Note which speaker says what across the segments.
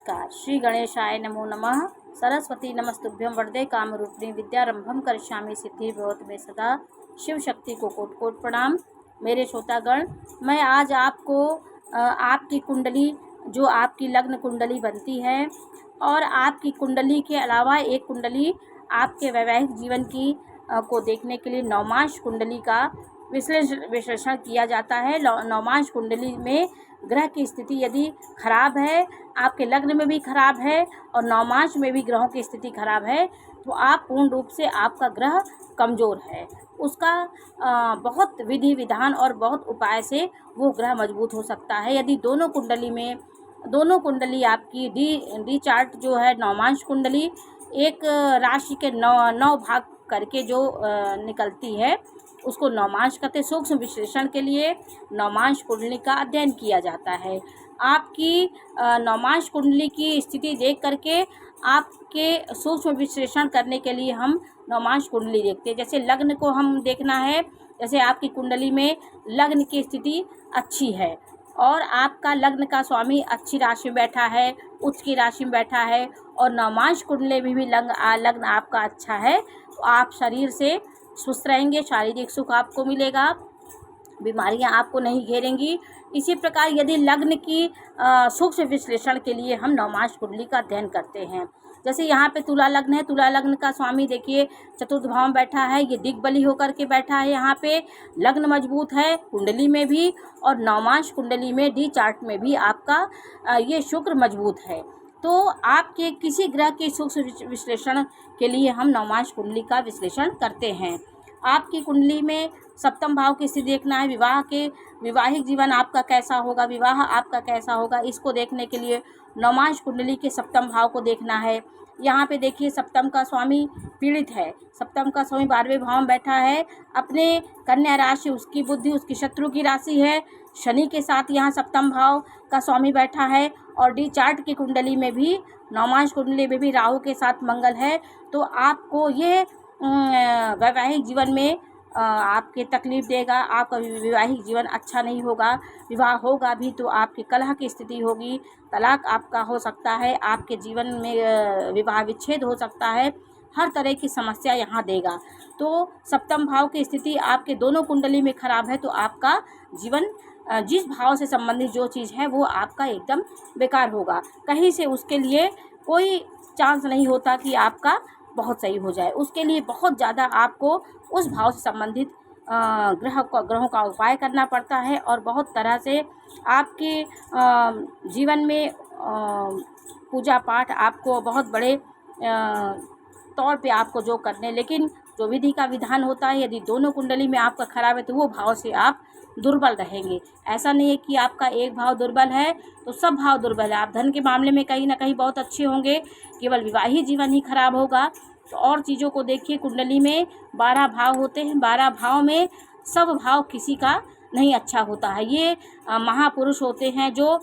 Speaker 1: नमस्कार। श्री गणेशाय नमो नमः। सरस्वती नमस्तुभ्यं वरदे कामरूपिणी विद्यारंभम करिष्यामि सिद्धि भवतु मे सदा। शिव शक्ति को कोटि कोटि प्रणाम। मेरे श्रोतागण, मैं आज आपको आपकी कुंडली, जो आपकी लग्न कुंडली बनती है, और आपकी कुंडली के अलावा एक कुंडली आपके वैवाहिक जीवन की को देखने के लिए नवमांश कुंडली का विश्लेषण किया जाता है। नवमांश कुंडली में ग्रह की स्थिति यदि खराब है, आपके लग्न में भी खराब है और नवमांश में भी ग्रहों की स्थिति खराब है, तो आप पूर्ण रूप से आपका ग्रह कमज़ोर है। उसका बहुत विधि विधान और बहुत उपाय से वो ग्रह मजबूत हो सकता है। यदि दोनों कुंडली आपकी डी चार्ट जो है, नवमांश कुंडली एक राशि के नौ भाग करके जो निकलती है, उसको नवमांश कहते हैं। सूक्ष्म विश्लेषण के लिए नवमांश कुंडली का अध्ययन किया जाता है। आपकी नवमांश कुंडली की स्थिति देख करके आपके सूक्ष्म विश्लेषण करने के लिए हम नवमांश कुंडली देखते हैं। जैसे लग्न को हम देखना है, जैसे आपकी कुंडली में लग्न की स्थिति अच्छी है और आपका लग्न का स्वामी अच्छी राशि में बैठा है, उच्च की राशि में बैठा है, और नवमांश कुंडली में भी लग्न आपका अच्छा है, तो आप शरीर से स्वस्थ रहेंगे, शारीरिक सुख आपको मिलेगा, बीमारियां आपको नहीं घेरेंगी। इसी प्रकार यदि लग्न की सूक्ष्म विश्लेषण के लिए हम नवमांश कुंडली का अध्ययन करते हैं। जैसे यहाँ पे तुला लग्न है, तुला लग्न का स्वामी देखिए चतुर्थ भाव में बैठा है, ये दिग्बली होकर के बैठा है। यहाँ पे लग्न मजबूत है कुंडली में भी, और नवमांश कुंडली में डी चार्ट में भी आपका ये शुक्र मजबूत है। तो आपके किसी ग्रह के सूक्ष्म विश्लेषण के लिए हम नवमांश कुंडली का विश्लेषण करते हैं। आपकी कुंडली में सप्तम भाव की स्थिति देखना है, विवाहिक जीवन आपका कैसा होगा, विवाह आपका कैसा होगा, इसको देखने के लिए नवमांश कुंडली के सप्तम भाव को देखना है। यहाँ पे देखिए सप्तम का स्वामी पीड़ित है, सप्तम का स्वामी 12वें भाव में बैठा है, अपने कन्या राशि, उसकी बुद्धि उसकी शत्रु की राशि है, शनि के साथ यहाँ सप्तम भाव का स्वामी बैठा है, और डी चार्ट की कुंडली में भी, नवमांश कुंडली में भी राहु के साथ मंगल है। तो आपको ये वैवाहिक जीवन में आपके तकलीफ देगा, आपका वैवाहिक जीवन अच्छा नहीं होगा। विवाह होगा भी तो आपकी कलह की स्थिति होगी, तलाक आपका हो सकता है, आपके जीवन में विवाह विच्छेद हो सकता है, हर तरह की समस्या यहाँ देगा। तो सप्तम भाव की स्थिति आपके दोनों कुंडली में खराब है, तो आपका जीवन जिस भाव से संबंधित जो चीज़ है वो आपका एकदम बेकार होगा। कहीं से उसके लिए कोई चांस नहीं होता कि आपका बहुत सही हो जाए। उसके लिए बहुत ज़्यादा आपको उस भाव से संबंधित ग्रहों का उपाय करना पड़ता है, और बहुत तरह से आपके जीवन में पूजा पाठ आपको बहुत बड़े तौर पे आपको जो करने, लेकिन जो विधि का विधान होता है, यदि दोनों कुंडली में आपका खराब है तो वो भाव से आप दुर्बल रहेंगे। ऐसा नहीं है कि आपका एक भाव दुर्बल है तो सब भाव दुर्बल है। आप धन के मामले में कहीं ना कहीं बहुत अच्छे होंगे, केवल विवाहिक जीवन ही खराब होगा। तो और चीज़ों को देखिए, कुंडली में 12 भाव होते हैं, 12 भाव में सब भाव किसी का नहीं अच्छा होता है। ये महापुरुष होते हैं जो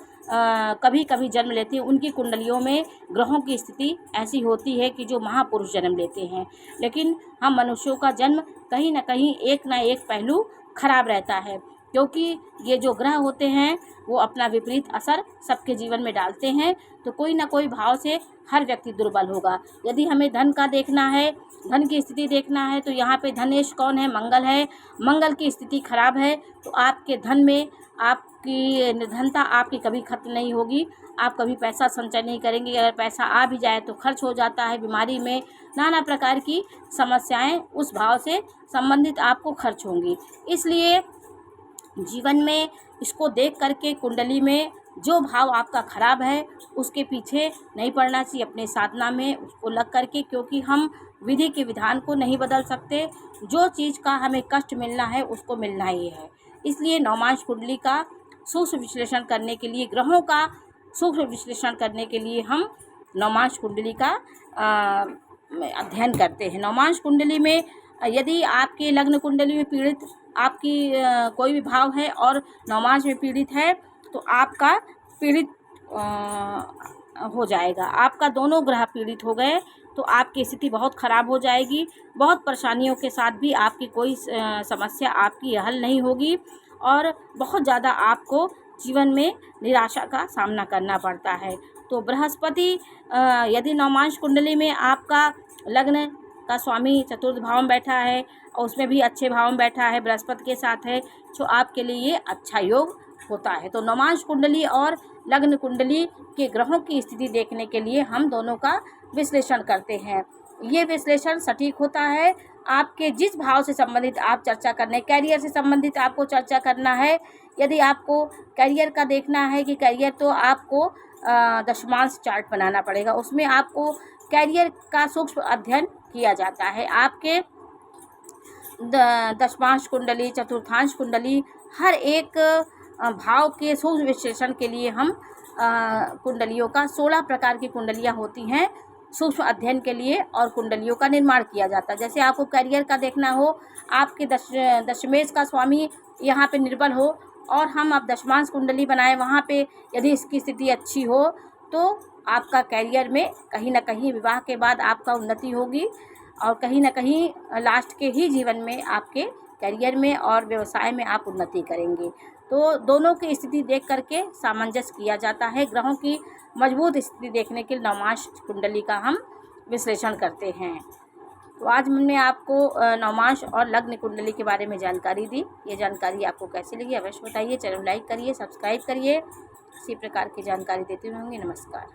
Speaker 1: कभी कभी जन्म लेते हैं, उनकी कुंडलियों में ग्रहों की स्थिति ऐसी होती है कि जो महापुरुष जन्म लेते हैं। लेकिन हम मनुष्यों का जन्म कहीं ना कहीं एक ना एक पहलू खराब रहता है, क्योंकि ये जो ग्रह होते हैं वो अपना विपरीत असर सबके जीवन में डालते हैं। तो कोई ना कोई भाव से हर व्यक्ति दुर्बल होगा। यदि हमें धन का देखना है, धन की स्थिति देखना है, तो यहाँ पे धनेश कौन है? मंगल है। मंगल की स्थिति खराब है तो आपके धन में आपकी निर्धनता आपकी कभी खत्म नहीं होगी। आप कभी पैसा संचय नहीं करेंगे, अगर पैसा आ भी जाए तो खर्च हो जाता है। बीमारी में नाना प्रकार की समस्याएं उस भाव से संबंधित आपको खर्च होंगी। इसलिए जीवन में इसको देख करके कुंडली में जो भाव आपका खराब है उसके पीछे नहीं पड़ना चाहिए, अपने साधना में उसको लग करके, क्योंकि हम विधि के विधान को नहीं बदल सकते। जो चीज़ का हमें कष्ट मिलना है उसको मिलना ही है। इसलिए नवमांश कुंडली का सूक्ष्म विश्लेषण करने के लिए, ग्रहों का सूक्ष्म विश्लेषण करने के लिए हम नवमांश कुंडली का अध्ययन करते हैं। नवमांश कुंडली में यदि आपके लग्न कुंडली में पीड़ित आपकी कोई भी भाव है और नवमांश में पीड़ित है, तो आपका पीड़ित हो जाएगा। आपका दोनों ग्रह पीड़ित हो गए तो आपकी स्थिति बहुत ख़राब हो जाएगी। बहुत परेशानियों के साथ भी आपकी कोई समस्या आपकी हल नहीं होगी, और बहुत ज़्यादा आपको जीवन में निराशा का सामना करना पड़ता है। तो बृहस्पति यदि नवमांश कुंडली में आपका लग्न का स्वामी चतुर्थ भाव में बैठा है और उसमें भी अच्छे भाव में बैठा है, बृहस्पति के साथ है, तो आपके लिए ये अच्छा योग होता है। तो नवमांश कुंडली और लग्न कुंडली के ग्रहों की स्थिति देखने के लिए हम दोनों का विश्लेषण करते हैं। ये विश्लेषण सटीक होता है। आपके जिस भाव से संबंधित आप चर्चा करने, कैरियर से संबंधित आपको चर्चा करना है, यदि आपको कैरियर का देखना है कि कैरियर, तो आपको दशमांश चार्ट बनाना पड़ेगा। उसमें आपको कैरियर का सूक्ष्म अध्ययन किया जाता है। आपके दशमांश कुंडली, चतुर्थांश कुंडली, हर एक भाव के सूक्ष्म विश्लेषण के लिए हम कुंडलियों का 16 प्रकार की कुंडलियां होती हैं सूक्ष्म अध्ययन के लिए, और कुंडलियों का निर्माण किया जाता है। जैसे आपको कैरियर का देखना हो, आपके दशमेश का स्वामी यहाँ पे निर्बल हो और हम आप दशमांश कुंडली बनाएं, वहाँ पे यदि इसकी स्थिति अच्छी हो तो आपका कैरियर में कहीं ना कहीं विवाह के बाद आपका उन्नति होगी, और कहीं ना कहीं लास्ट के ही जीवन में आपके कैरियर में और व्यवसाय में आप उन्नति करेंगे। तो दोनों की स्थिति देख करके सामंजस्य किया जाता है। ग्रहों की मजबूत स्थिति देखने के लिए नवमांश कुंडली का हम विश्लेषण करते हैं। तो आज हमने आपको नवमांश और लग्न कुंडली के बारे में जानकारी दी। ये जानकारी आपको कैसी लगी अवश्य बताइए। चैनल लाइक करिए, सब्सक्राइब करिए। इसी प्रकार की जानकारी देते रहेंगे। नमस्कार।